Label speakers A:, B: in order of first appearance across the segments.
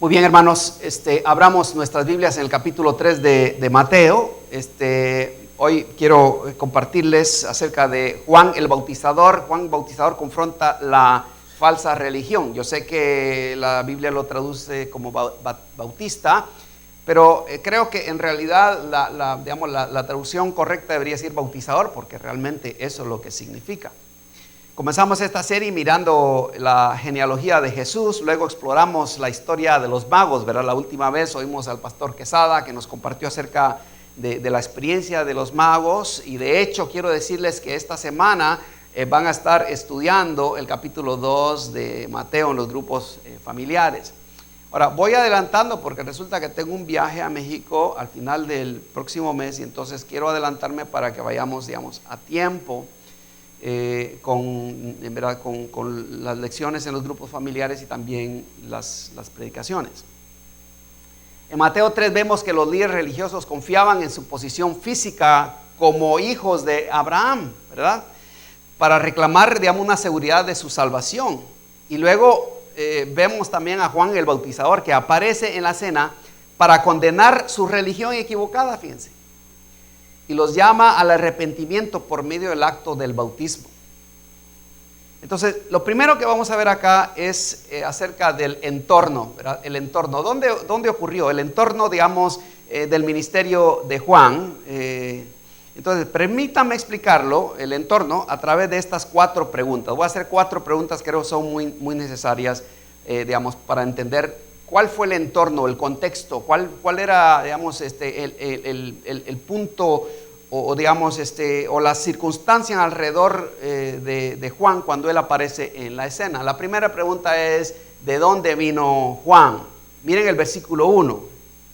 A: Muy bien, hermanos, abramos nuestras Biblias en el capítulo 3 de Mateo. Hoy quiero compartirles acerca de Juan el Bautizador. Juan el Bautizador confronta la falsa religión. Yo sé que la Biblia lo traduce como bautista, pero creo que en realidad la traducción correcta debería ser bautizador, porque realmente eso es lo que significa. Comenzamos esta serie mirando la genealogía de Jesús, luego exploramos la historia de los magos, ¿verdad? La última vez oímos al pastor Quesada que nos compartió acerca de la experiencia de los magos, y de hecho quiero decirles que esta semana van a estar estudiando el capítulo 2 de Mateo en los grupos familiares. Ahora voy adelantando porque resulta que tengo un viaje a México al final del próximo mes, y entonces quiero adelantarme para que vayamos, a tiempo. Con las lecciones en los grupos familiares y también las predicaciones. En Mateo 3 vemos que los líderes religiosos confiaban en su posición física como hijos de Abraham, ¿verdad? Para reclamar, una seguridad de su salvación. Y luego vemos también a Juan el Bautizador, que aparece en la escena para condenar su religión equivocada, fíjense. Y los llama al arrepentimiento por medio del acto del bautismo. Entonces, lo primero que vamos a ver acá es acerca del entorno, ¿verdad? El entorno. ¿Dónde ocurrió? El entorno, del ministerio de Juan. Entonces, permítanme explicarlo, el entorno, a través de estas 4 preguntas. Voy a hacer 4 preguntas que creo son muy necesarias, para entender cuál fue el entorno, el contexto, cuál era, el punto o las circunstancias alrededor de Juan cuando él aparece en la escena. La primera pregunta es: ¿de dónde vino Juan? Miren el versículo 1.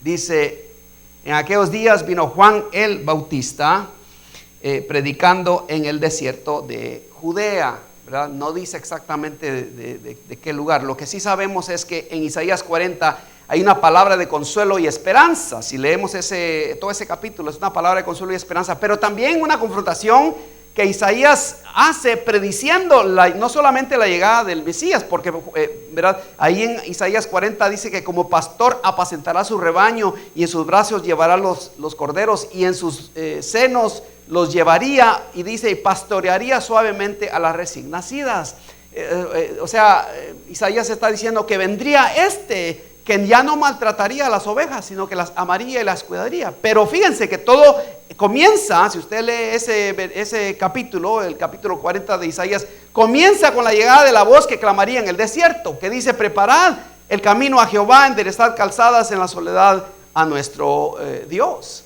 A: Dice: en aquellos días vino Juan el Bautista predicando en el desierto de Judea. ¿Verdad? No dice exactamente de qué lugar. Lo que sí sabemos es que en Isaías 40 hay una palabra de consuelo y esperanza. Si leemos todo ese capítulo, es una palabra de consuelo y esperanza, pero también una confrontación que Isaías hace prediciendo no solamente la llegada del Mesías, porque ¿verdad? Ahí en Isaías 40 dice que como pastor apacentará su rebaño, y en sus brazos llevará los corderos, y en sus senos los llevaría, y dice, y pastorearía suavemente a las recién nacidas. Isaías está diciendo que vendría que ya no maltrataría a las ovejas, sino que las amaría y las cuidaría. Pero fíjense que todo comienza, si usted lee ese capítulo, el capítulo 40 de Isaías, comienza con la llegada de la voz que clamaría en el desierto, que dice: preparad el camino a Jehová, enderezad calzadas en la soledad a nuestro Dios.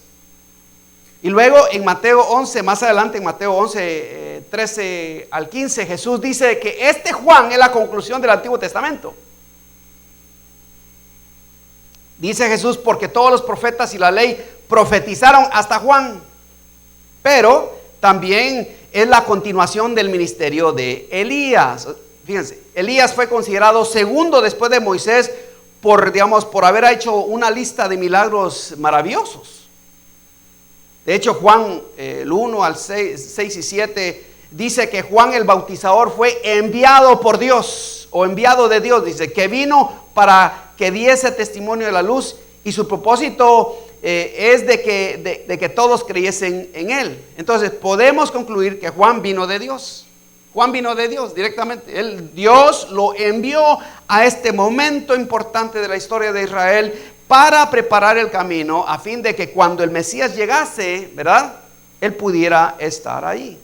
A: Y luego en Mateo 11, más adelante en Mateo 11, 13 al 15, Jesús dice que Juan es la conclusión del Antiguo Testamento. Dice Jesús: porque todos los profetas y la ley profetizaron hasta Juan. Pero también es la continuación del ministerio de Elías. Fíjense, Elías fue considerado segundo después de Moisés por haber hecho una lista de milagros maravillosos. De hecho, Juan, el 1 al 6 y 7, dice que Juan el Bautizador fue enviado por Dios, o enviado de Dios, dice, que vino para que diese testimonio de la luz, y su propósito es de que todos creyesen en él. Entonces podemos concluir que Juan vino de Dios. Juan vino de Dios directamente. Dios lo envió a este momento importante de la historia de Israel para preparar el camino, a fin de que cuando el Mesías llegase, ¿verdad?, él pudiera estar ahí.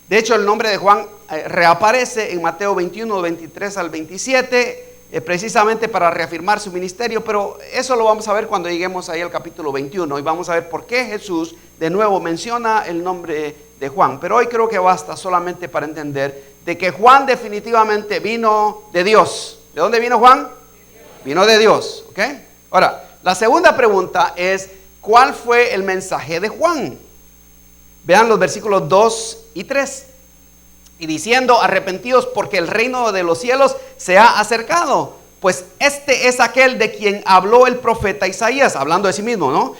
A: De hecho, el nombre de Juan reaparece en Mateo 21, 23 al 27, precisamente para reafirmar su ministerio, pero eso lo vamos a ver cuando lleguemos ahí al capítulo 21, y vamos a ver por qué Jesús de nuevo menciona el nombre de Juan. Pero hoy creo que basta solamente para entender de que Juan definitivamente vino de Dios. ¿De dónde vino Juan? Vino de Dios, ¿ok? Ahora, la segunda pregunta es: ¿cuál fue el mensaje de Juan? Vean los versículos 2 y 3. Y diciendo: arrepentidos, porque el reino de los cielos se ha acercado. Pues este es aquel de quien habló el profeta Isaías, hablando de sí mismo, ¿no?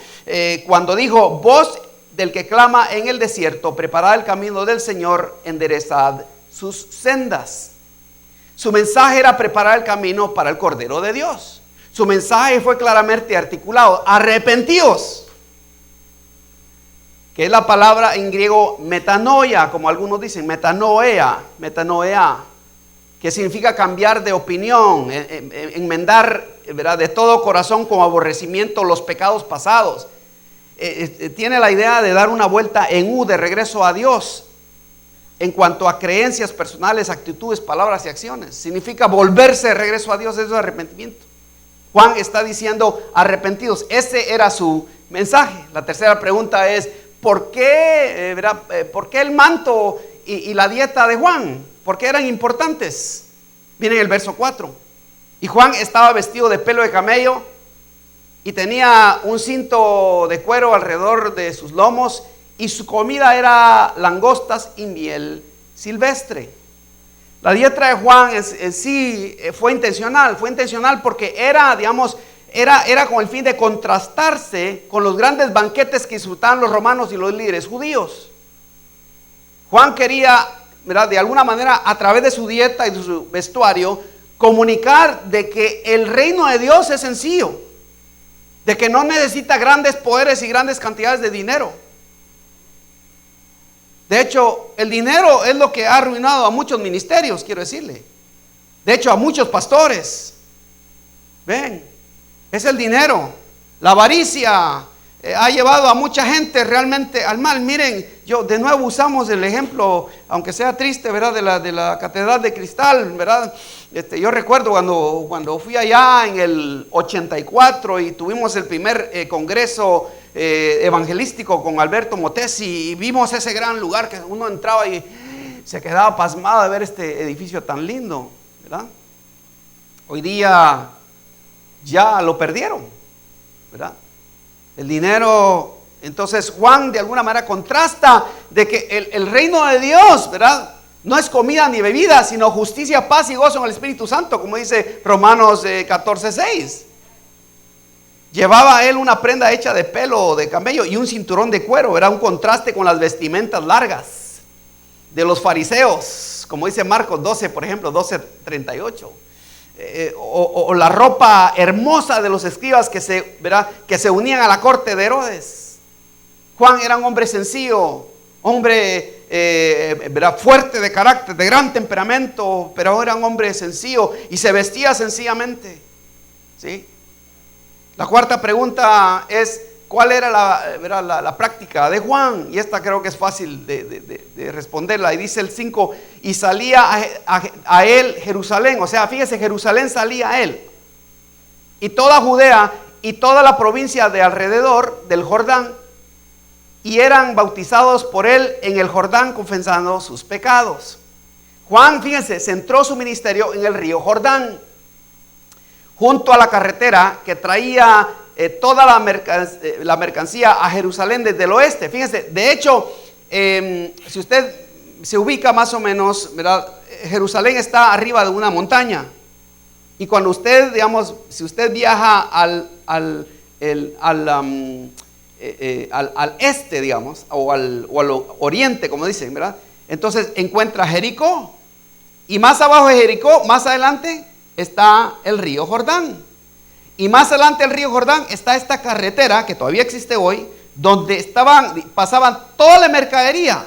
A: Cuando dijo: voz del que clama en el desierto, preparad el camino del Señor, enderezad sus sendas. Su mensaje era preparar el camino para el Cordero de Dios. Su mensaje fue claramente articulado: arrepentíos, que es la palabra en griego metanoia, como algunos dicen, metanoia, que significa cambiar de opinión, enmendar, ¿verdad?, de todo corazón con aborrecimiento los pecados pasados. Tiene la idea de dar una vuelta en U, de regreso a Dios, en cuanto a creencias personales, actitudes, palabras y acciones. Significa volverse de regreso a Dios, eso es arrepentimiento. Juan está diciendo arrepentidos. Ese era su mensaje. La tercera pregunta es: ¿por qué el manto y la dieta de Juan? ¿Por qué eran importantes? Miren el verso 4. Y Juan estaba vestido de pelo de camello y tenía un cinto de cuero alrededor de sus lomos, y su comida era langostas y miel silvestre. La dieta de Juan en sí fue intencional porque era con el fin de contrastarse con los grandes banquetes que disfrutaban los romanos y los líderes judíos. Juan quería, ¿verdad?, de alguna manera, a través de su dieta y de su vestuario, comunicar de que el reino de Dios es sencillo, de que no necesita grandes poderes y grandes cantidades de dinero. De hecho, el dinero es lo que ha arruinado a muchos ministerios, quiero decirle. De hecho, a muchos pastores. Ven, es el dinero. La avaricia ha llevado a mucha gente realmente al mal. Miren, de nuevo usamos el ejemplo, aunque sea triste, ¿verdad?, de la Catedral de Cristal, ¿verdad? Yo recuerdo cuando fui allá en el 84 y tuvimos el primer congreso evangelístico con Alberto Motesi, y vimos ese gran lugar que uno entraba y se quedaba pasmado de ver este edificio tan lindo, ¿verdad? Hoy día ya lo perdieron, ¿verdad? El dinero. Entonces Juan de alguna manera contrasta de que el reino de Dios, ¿verdad?, no es comida ni bebida, sino justicia, paz y gozo en el Espíritu Santo, como dice Romanos 14:6. Llevaba él una prenda hecha de pelo de camello y un cinturón de cuero. Era un contraste con las vestimentas largas de los fariseos, como dice Marcos 12, por ejemplo, 12:38. O la ropa hermosa de los escribas que se unían a la corte de Herodes. Juan era un hombre sencillo, hombre fuerte de carácter, de gran temperamento, pero era un hombre sencillo y se vestía sencillamente, ¿sí? La cuarta pregunta es: ¿cuál era la práctica de Juan? Y esta creo que es fácil de responderla. Y dice el 5: y salía a él Jerusalén. O sea, fíjese, Jerusalén salía a él, y toda Judea y toda la provincia de alrededor del Jordán, y eran bautizados por él en el Jordán, confesando sus pecados. Juan, fíjense, centró su ministerio en el río Jordán, junto a la carretera que traía toda la mercancía a Jerusalén desde el oeste. Fíjense, de hecho, si usted se ubica más o menos, ¿verdad?, Jerusalén está arriba de una montaña. Y cuando usted, digamos, si usted viaja al este, digamos, o al oriente, como dicen, ¿verdad?, entonces encuentra Jericó. Y más abajo de Jericó, más adelante, está el río Jordán. Y más adelante del río Jordán está esta carretera que todavía existe hoy, donde pasaban toda la mercadería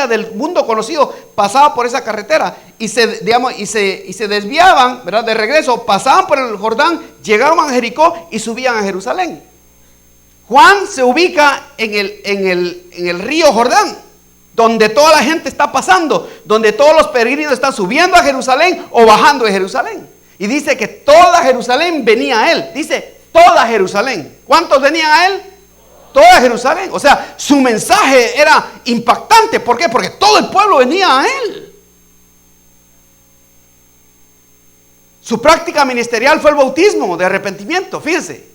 A: del mundo conocido pasaba por esa carretera, y se desviaban, ¿verdad?, de regreso, pasaban por el Jordán, llegaban a Jericó y subían a Jerusalén. Juan se ubica en el río Jordán, donde toda la gente está pasando, donde todos los peregrinos están subiendo a Jerusalén o bajando de Jerusalén. Y dice que toda Jerusalén venía a él. Dice toda Jerusalén. ¿Cuántos venían a él? Toda Jerusalén. O sea, su mensaje era impactante. ¿Por qué? Porque todo el pueblo venía a él. Su práctica ministerial fue el bautismo de arrepentimiento. Fíjense,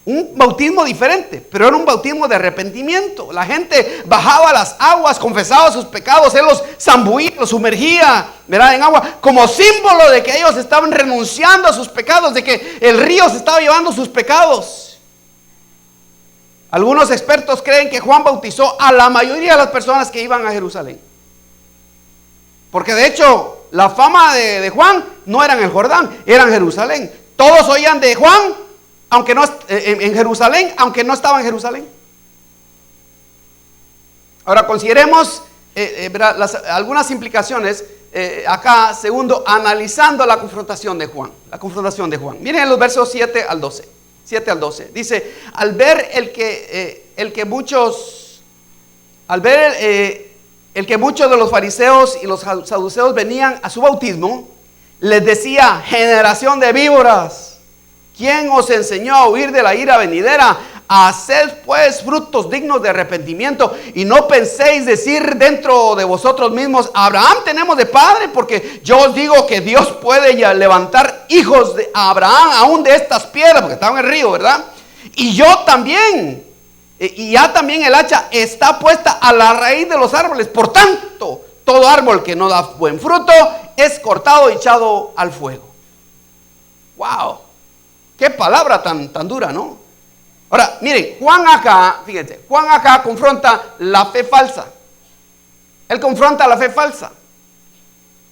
A: un bautismo diferente, pero era un bautismo de arrepentimiento. La gente bajaba a las aguas, confesaba sus pecados, él los zambuía, los sumergía, ¿verdad?, en agua, como símbolo de que ellos estaban renunciando a sus pecados, de que el río se estaba llevando sus pecados. Algunos expertos creen que Juan bautizó a la mayoría de las personas que iban a Jerusalén, porque de hecho la fama de Juan no era en el Jordán, era en Jerusalén. Todos oían de Juan, aunque no en Jerusalén, aunque no estaba en Jerusalén. Ahora consideremos algunas implicaciones acá, segundo, analizando la confrontación de Juan. La confrontación de Juan. Miren los versos 7 al 12. 7 al 12. Dice, al ver el que muchos de los fariseos y los saduceos venían a su bautismo, les decía, generación de víboras, ¿quién os enseñó a huir de la ira venidera? Haced pues frutos dignos de arrepentimiento y no penséis decir dentro de vosotros mismos, Abraham tenemos de padre, porque yo os digo que Dios puede ya levantar hijos de Abraham aún de estas piedras, porque estaban en el río, ¿verdad? Y yo también, y ya también el hacha está puesta a la raíz de los árboles. Por tanto, todo árbol que no da buen fruto es cortado y echado al fuego. Wow, qué palabra tan dura, ¿no? Ahora, miren, Juan acá confronta la fe falsa. Él confronta la fe falsa,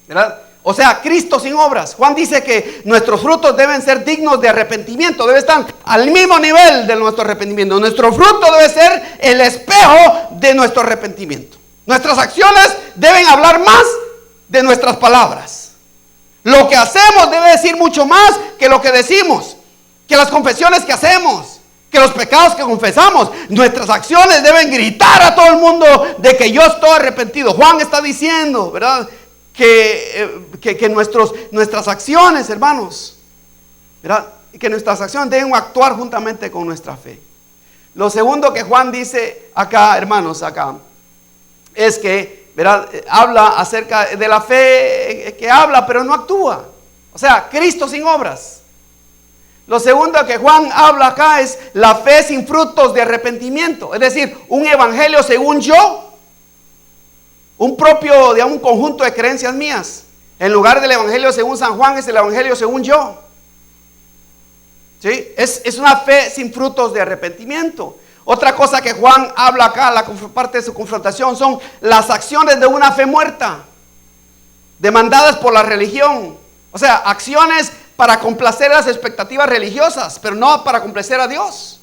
A: ¿verdad? O sea, Cristo sin obras. Juan dice que nuestros frutos deben ser dignos de arrepentimiento, debe estar al mismo nivel de nuestro arrepentimiento. Nuestro fruto debe ser el espejo de nuestro arrepentimiento. Nuestras acciones deben hablar más de nuestras palabras. Lo que hacemos debe decir mucho más que lo que decimos, que las confesiones que hacemos, que los pecados que confesamos. Nuestras acciones deben gritar a todo el mundo de que yo estoy arrepentido. Juan está diciendo, ¿verdad?, que nuestras acciones, hermanos, ¿verdad?, que nuestras acciones deben actuar juntamente con nuestra fe. Lo segundo que Juan dice acá, hermanos, acá, es que, ¿verdad?, habla acerca de la fe que habla pero no actúa. O sea, Cristo sin obras. Lo segundo que Juan habla acá es la fe sin frutos de arrepentimiento. Es decir, un evangelio según yo, un conjunto de creencias mías. En lugar del evangelio según San Juan, es el evangelio según yo. ¿Sí? Es una fe sin frutos de arrepentimiento. Otra cosa que Juan habla acá, la parte de su confrontación, son las acciones de una fe muerta, demandadas por la religión. O sea, acciones para complacer las expectativas religiosas, pero no para complacer a Dios,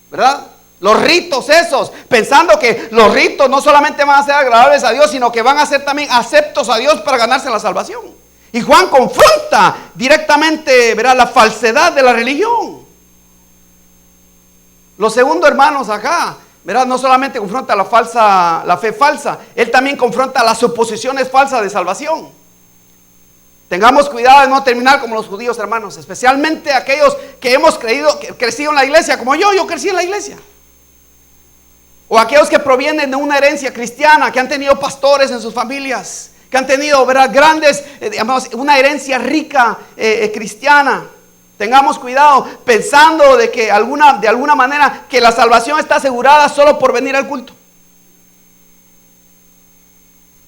A: ¿verdad? Los ritos esos, pensando que los ritos no solamente van a ser agradables a Dios, sino que van a ser también aceptos a Dios para ganarse la salvación. Y Juan confronta directamente, ¿verdad?, la falsedad de la religión. Lo segundo, hermanos, acá, ¿verdad?, no solamente confronta la fe falsa, él también confronta las suposiciones falsas de salvación. Tengamos cuidado de no terminar como los judíos, hermanos, especialmente aquellos que hemos crecido en la iglesia, como yo crecí en la iglesia. O aquellos que provienen de una herencia cristiana, que han tenido pastores en sus familias, que han tenido, ¿verdad?, grandes, una herencia rica cristiana. Tengamos cuidado pensando de que de alguna manera que la salvación está asegurada solo por venir al culto.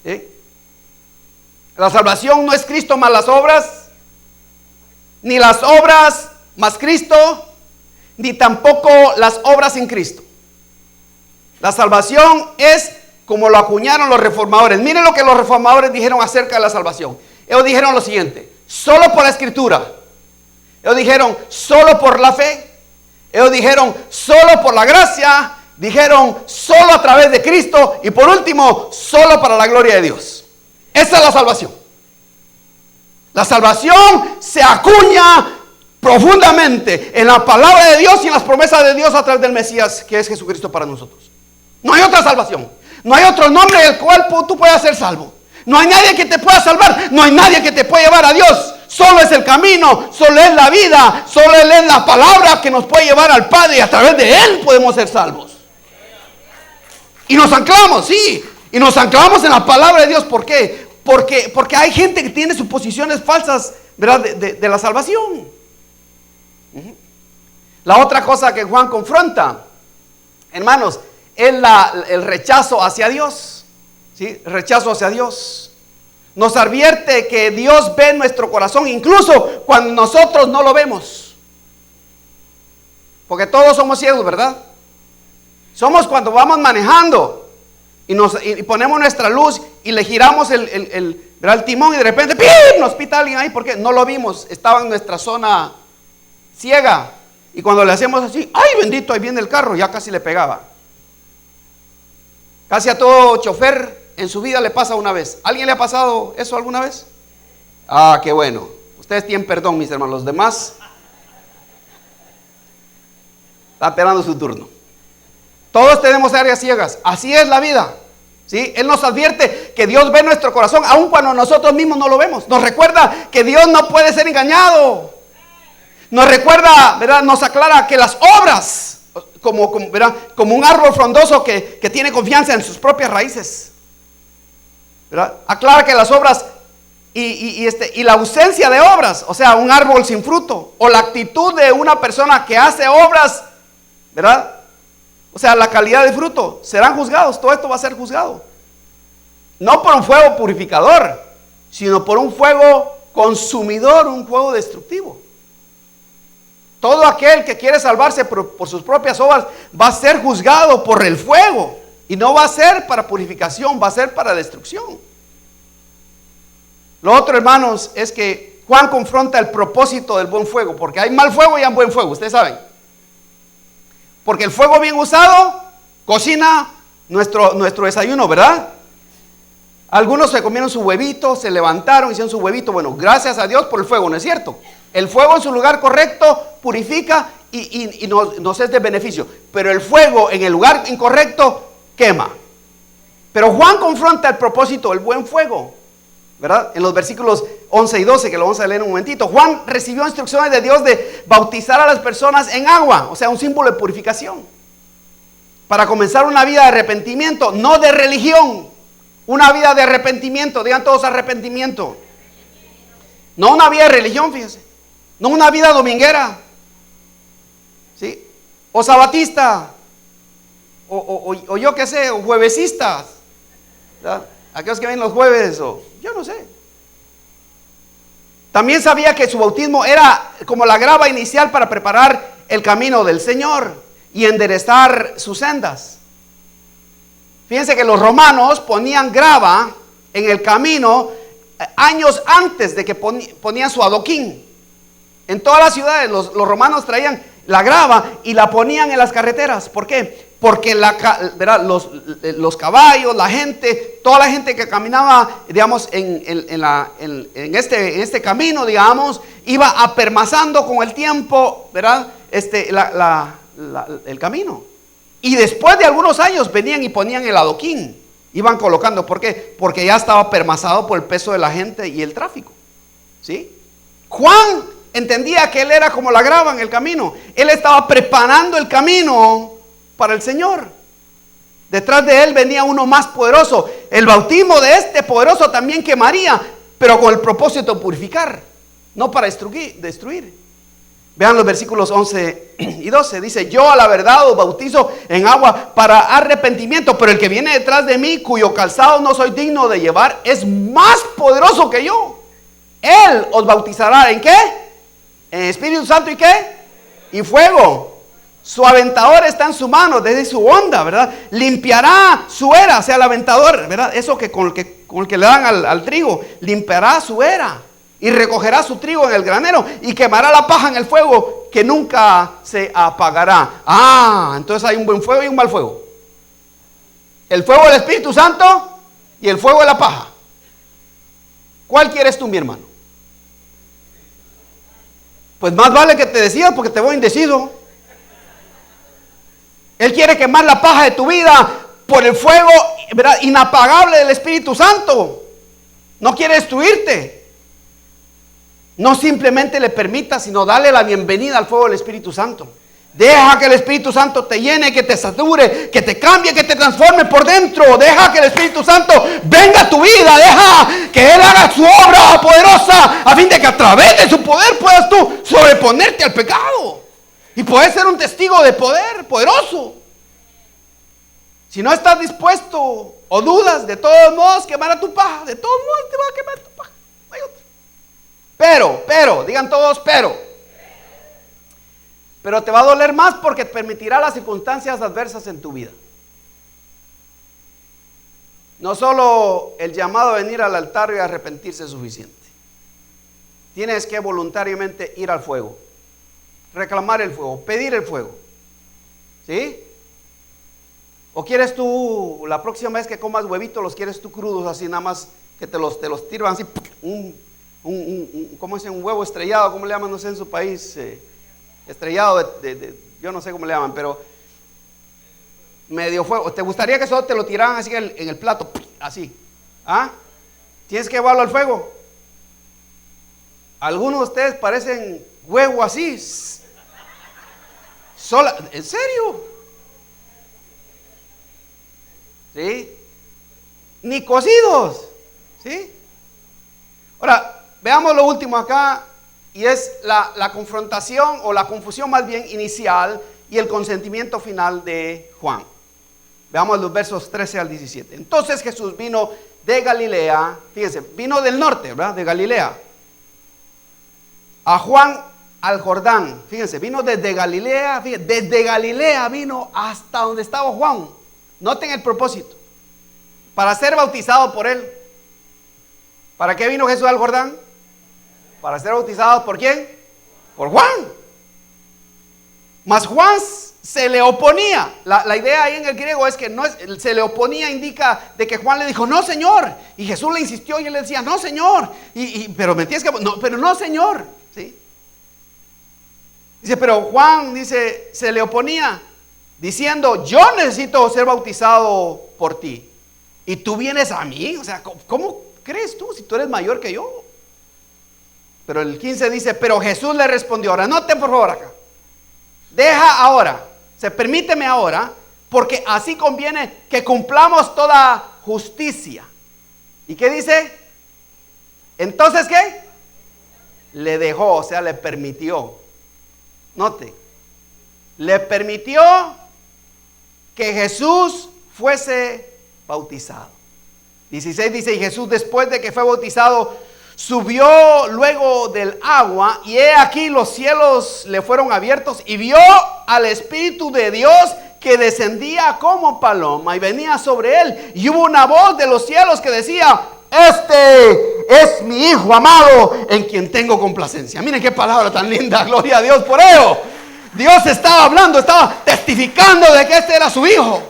A: ¿Sí? La salvación no es Cristo más las obras, ni las obras más Cristo, ni tampoco las obras sin Cristo. La salvación es como lo acuñaron los reformadores. Miren lo que los reformadores dijeron acerca de la salvación. Ellos dijeron lo siguiente: solo por la escritura. Ellos dijeron solo por la fe. Ellos dijeron solo por la gracia. Dijeron solo a través de Cristo. Y por último, solo para la gloria de Dios. Esa es la salvación. La salvación se acuña profundamente en la palabra de Dios y en las promesas de Dios a través del Mesías, que es Jesucristo para nosotros. No hay otra salvación. No hay otro nombre en el cual tú puedas ser salvo. No hay nadie que te pueda salvar. No hay nadie que te pueda llevar a Dios. Solo es el camino, solo es la vida, solo Él es la palabra que nos puede llevar al Padre, y a través de Él podemos ser salvos. Y nos anclamos, sí. Y nos anclamos en la palabra de Dios. ¿Por qué? Porque hay gente que tiene suposiciones falsas, ¿verdad?, de la salvación. La otra cosa que Juan confronta, hermanos, es el rechazo hacia Dios. ¿Sí? El rechazo hacia Dios. Nos advierte que Dios ve nuestro corazón, incluso cuando nosotros no lo vemos. Porque todos somos ciegos, ¿verdad? Somos cuando vamos manejando y ponemos nuestra luz y le giramos el timón, y de repente ¡pim!, nos pita alguien ahí porque no lo vimos, estaba en nuestra zona ciega. Y cuando le hacemos así, ¡ay, bendito! Ahí viene el carro, ya casi le pegaba. Casi a todo chofer en su vida le pasa una vez. ¿Alguien le ha pasado eso alguna vez? Ah, qué bueno. Ustedes tienen perdón, mis hermanos. Los demás están esperando su turno. Todos tenemos áreas ciegas. Así es la vida. ¿Sí? Él nos advierte que Dios ve nuestro corazón, aun cuando nosotros mismos no lo vemos. Nos recuerda que Dios no puede ser engañado. Nos recuerda, ¿verdad? Nos aclara que las obras, ¿verdad? Como un árbol frondoso que tiene confianza en sus propias raíces, ¿verdad? Aclara que las obras y la ausencia de obras, o sea, un árbol sin fruto, o la actitud de una persona que hace obras, ¿verdad? O sea, la calidad de fruto, serán juzgados. Todo esto va a ser juzgado. No por un fuego purificador, sino por un fuego consumidor, un fuego destructivo. Todo aquel que quiere salvarse por sus propias obras va a ser juzgado por el fuego. Y no va a ser para purificación, va a ser para destrucción. Lo otro, hermanos, es que Juan confronta el propósito del buen fuego, porque hay mal fuego y hay buen fuego, ustedes saben. Porque el fuego bien usado cocina nuestro desayuno, ¿verdad? Algunos se comieron su huevito, se levantaron, hicieron su huevito. Bueno, gracias a Dios por el fuego, ¿no es cierto? El fuego en su lugar correcto purifica y nos es de beneficio. Pero el fuego en el lugar incorrecto quema. Pero Juan confronta el propósito del buen fuego, ¿verdad? En los versículos 11 y 12, que lo vamos a leer en un momentito. Juan recibió instrucciones de Dios de bautizar a las personas en agua, o sea, un símbolo de purificación, para comenzar una vida de arrepentimiento, no de religión. Una vida de arrepentimiento, digan todos arrepentimiento. No una vida de religión, fíjense. No una vida dominguera, ¿sí? O sabatista, o yo qué sé, o juevesistas, ¿verdad? Aquellos que ven los jueves, o yo no sé. También sabía que su bautismo era como la grava inicial para preparar el camino del Señor y enderezar sus sendas. Fíjense que los romanos ponían grava en el camino años antes de que ponían su adoquín. En todas las ciudades los romanos traían la grava y la ponían en las carreteras. ¿Por qué? Porque ¿verdad? Los caballos, la gente, toda la gente que caminaba, digamos, en este camino, digamos, iba apermazando con el tiempo, ¿verdad? El camino. Y después de algunos años venían y ponían el adoquín, iban colocando. ¿Por qué? Porque ya estaba permazado por el peso de la gente y el tráfico, ¿sí? Juan entendía que él era como la grava en el camino. Él estaba preparando el camino para el Señor. Detrás de él venía uno más poderoso. El bautismo de este poderoso también quemaría, pero con el propósito de purificar, no para destruir. Vean los versículos 11 y 12. Dice: yo a la verdad os bautizo en agua para arrepentimiento, pero el que viene detrás de mí, cuyo calzado no soy digno de llevar, es más poderoso que yo. Él os bautizará ¿en qué? En Espíritu Santo y ¿qué? Y fuego. Su aventador está en su mano, desde su onda, ¿verdad? Limpiará su era, o sea, el aventador, ¿verdad? Eso que con el que le dan al trigo, limpiará su era. Y recogerá su trigo en el granero y quemará la paja en el fuego que nunca se apagará. Ah, entonces hay un buen fuego y un mal fuego. El fuego del Espíritu Santo y el fuego de la paja. ¿Cuál quieres tú, mi hermano? Pues más vale que te decidas, porque te voy indeciso. Él quiere quemar la paja de tu vida por el fuego, ¿verdad?, inapagable del Espíritu Santo. No quiere destruirte. No simplemente le permita, sino dale la bienvenida al fuego del Espíritu Santo. Deja que el Espíritu Santo te llene, que te sature, que te cambie, que te transforme por dentro. Deja que el Espíritu Santo venga a tu vida. Deja que Él haga su obra poderosa, a fin de que a través de su poder puedas tú sobreponerte al pecado y puedes ser un testigo de poder poderoso. Si no estás dispuesto o dudas, de todos modos quemará tu paja. De todos modos te va a quemar tu paja. No hay otra. Pero, digan todos, pero te va a doler más, porque te permitirá las circunstancias adversas en tu vida. No solo el llamado a venir al altar y a arrepentirse es suficiente. Tienes que voluntariamente ir al fuego, reclamar el fuego, pedir el fuego. ¿Sí? ¿O quieres tú, la próxima vez que comas huevitos, los quieres tú crudos, así nada más que te los tiran así, ¿cómo es? Un huevo estrellado, ¿cómo le llaman? No sé en su país, estrellado yo no sé cómo le llaman, pero medio fuego. ¿Te gustaría que solo te lo tiraran así en el plato, así? ¿Ah? ¿Tienes que llevarlo al fuego? Algunos de ustedes parecen huevo así, ¿en serio? ¿Sí? Ni cocidos. ¿Sí? Ahora, veamos lo último acá, y es la confrontación, o la confusión más bien inicial, y el consentimiento final de Juan. Veamos los versos 13 al 17. Entonces Jesús vino de Galilea, fíjense, vino del norte, ¿verdad? De Galilea, a Juan al Jordán. Fíjense, vino desde Galilea, fíjense, desde Galilea vino hasta donde estaba Juan. Noten el propósito: para ser bautizado por él. ¿Para qué vino Jesús al Jordán? Para ser bautizado ¿por quién? Por Juan. Mas Juan se le oponía. La idea ahí en el griego es que no se le oponía, indica de que Juan le dijo, no señor. Y Jesús le insistió y él le decía, no señor. Pero me tienes que, no, pero no señor. ¿Sí? Dice, pero Juan, dice, se le oponía, diciendo, yo necesito ser bautizado por ti, y tú vienes a mí. O sea, ¿cómo crees tú si tú eres mayor que yo? Pero el 15 dice, pero Jesús le respondió. Ahora, noten por favor acá. Deja ahora, permíteme ahora, porque así conviene que cumplamos toda justicia. ¿Y qué dice? Entonces, ¿qué? Le dejó, o sea, le permitió. Note, le permitió que Jesús fuese bautizado. 16 dice, y Jesús después de que fue bautizado, subió luego del agua, y he aquí los cielos le fueron abiertos, y vio al Espíritu de Dios que descendía como paloma y venía sobre él. Y hubo una voz de los cielos que decía, este es mi Hijo amado, en quien tengo complacencia. Miren qué palabra tan linda, gloria a Dios por ello. Dios estaba hablando, estaba testificando de que este era su Hijo.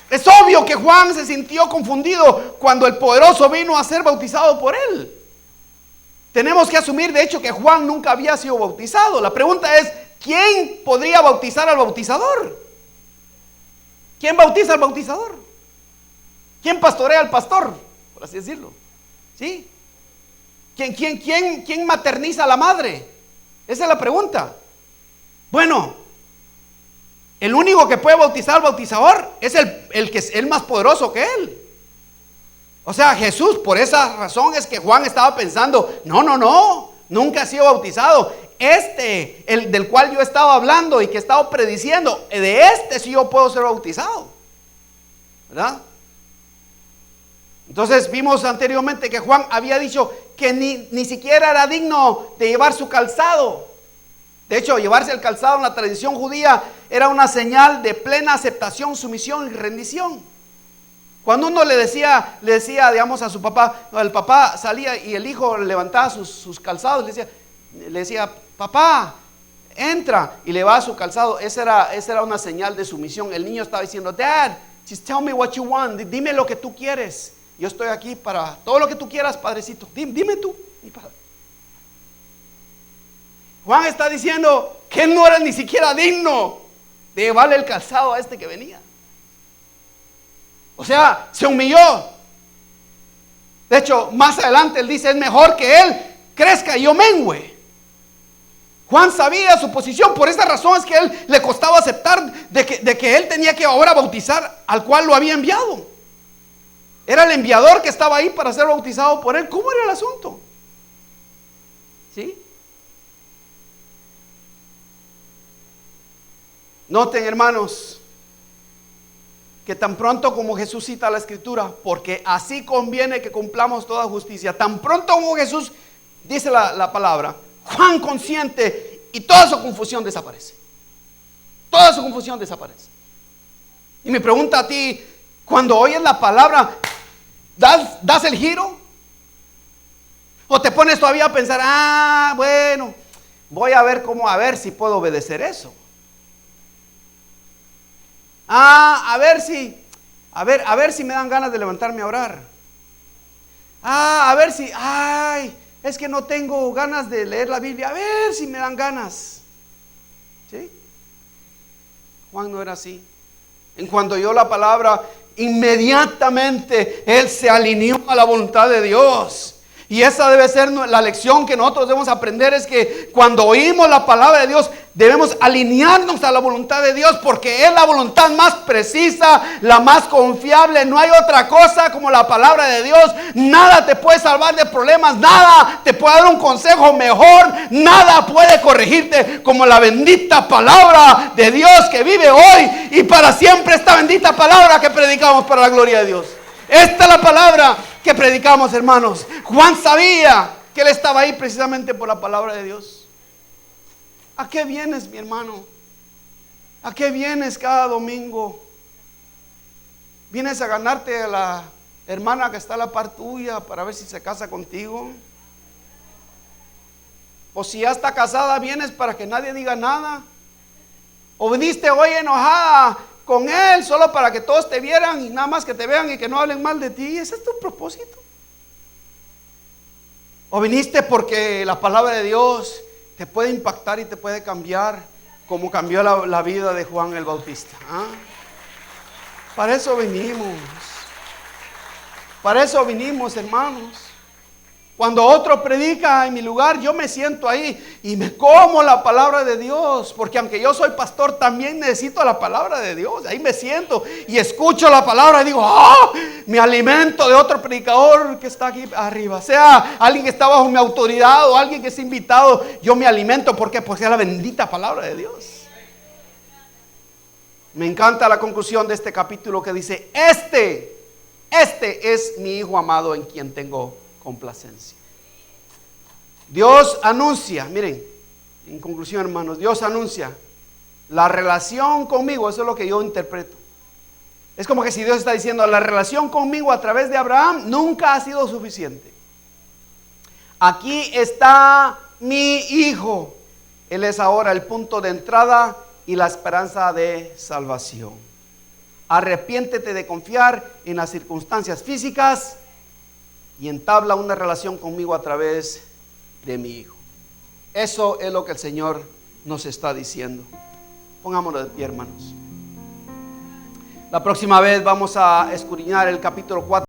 A: Es obvio que Juan se sintió confundido cuando el poderoso vino a ser bautizado por él. Tenemos que asumir de hecho que Juan nunca había sido bautizado. La pregunta es, ¿quién podría bautizar al bautizador? ¿Quién bautiza al bautizador? ¿Quién pastorea al pastor? Por así decirlo. ¿Sí? ¿Quién materniza a la madre? Esa es la pregunta. Bueno, el único que puede bautizar al bautizador es el que es el más poderoso que él. O sea, Jesús, por esa razón es que Juan estaba pensando, no, nunca ha sido bautizado. El del cual yo estaba hablando y que he estado prediciendo, de este sí yo puedo ser bautizado, ¿verdad? Entonces vimos anteriormente que Juan había dicho que ni siquiera era digno de llevar su calzado. De hecho, llevarse el calzado en la tradición judía era una señal de plena aceptación, sumisión y rendición. Cuando uno le decía, digamos, a su papá, el papá salía y el hijo levantaba sus calzados, le decía, papá, entra, y le va a su calzado. Esa era una señal de sumisión. El niño estaba diciendo, Dad, just tell me what you want, dime lo que tú quieres. Yo estoy aquí para todo lo que tú quieras, padrecito. Dime tú, mi padre. Juan está diciendo que él no era ni siquiera digno de llevarle el calzado a este que venía. O sea, se humilló. De hecho, más adelante él dice, es mejor que él crezca y yo mengüe. Juan sabía su posición, por esa razón es que a él le costaba aceptar de que él tenía que ahora bautizar al cual lo había enviado. Era el enviador que estaba ahí para ser bautizado por él. ¿Cómo era el asunto? ¿Sí? Noten, hermanos, que tan pronto como Jesús cita la Escritura, porque así conviene que cumplamos toda justicia, tan pronto como Jesús dice la palabra, Juan consiente y toda su confusión desaparece. Toda su confusión desaparece. Y me pregunta a ti, cuando oyes la palabra, ¿das el giro? ¿O te pones todavía a pensar, bueno, voy a ver a ver si puedo obedecer eso. A ver si me dan ganas de levantarme a orar. A ver si, es que no tengo ganas de leer la Biblia, a ver si me dan ganas. ¿Sí? Juan no era así. En cuanto oyó la palabra, inmediatamente él se alineó a la voluntad de Dios. Y esa debe ser la lección que nosotros debemos aprender, es que cuando oímos la palabra de Dios debemos alinearnos a la voluntad de Dios, porque es la voluntad más precisa, la más confiable. No hay otra cosa como la palabra de Dios. Nada te puede salvar de problemas, nada te puede dar un consejo mejor, nada puede corregirte como la bendita palabra de Dios que vive hoy y para siempre. Esta bendita palabra que predicamos para la gloria de Dios. Esta es la palabra que predicamos, hermanos. Juan sabía que él estaba ahí precisamente por la palabra de Dios. ¿A qué vienes, mi hermano? ¿A qué vienes cada domingo? ¿Vienes a ganarte a la hermana que está a la par tuya para ver si se casa contigo? O si ya está casada, ¿vienes para que nadie diga nada? ¿O viniste hoy enojada con él solo para que todos te vieran y nada más que te vean y que no hablen mal de ti? ¿Ese es tu propósito? ¿O viniste porque la palabra de Dios te puede impactar y te puede cambiar como cambió la vida de Juan el Bautista? Para eso vinimos, hermanos. Cuando otro predica en mi lugar, yo me siento ahí y me como la palabra de Dios, porque aunque yo soy pastor, también necesito la palabra de Dios. Ahí me siento y escucho la palabra y digo, me alimento de otro predicador que está aquí arriba, sea alguien que está bajo mi autoridad o alguien que es invitado. Yo me alimento, ¿por qué? Porque es la bendita palabra de Dios. Me encanta la conclusión de este capítulo que dice, este es mi Hijo amado en quien tengo complacencia. Dios anuncia, miren, en conclusión, hermanos, Dios anuncia la relación conmigo. Eso es lo que yo interpreto. Es como que si Dios está diciendo, la relación conmigo a través de Abraham nunca ha sido suficiente. Aquí está mi hijo. Él es ahora el punto de entrada y la esperanza de salvación. Arrepiéntete de confiar en las circunstancias físicas y entabla una relación conmigo a través de mi hijo. Eso es lo que el Señor nos está diciendo. Pongámonos de pie, hermanos. La próxima vez vamos a escudriñar el capítulo 4.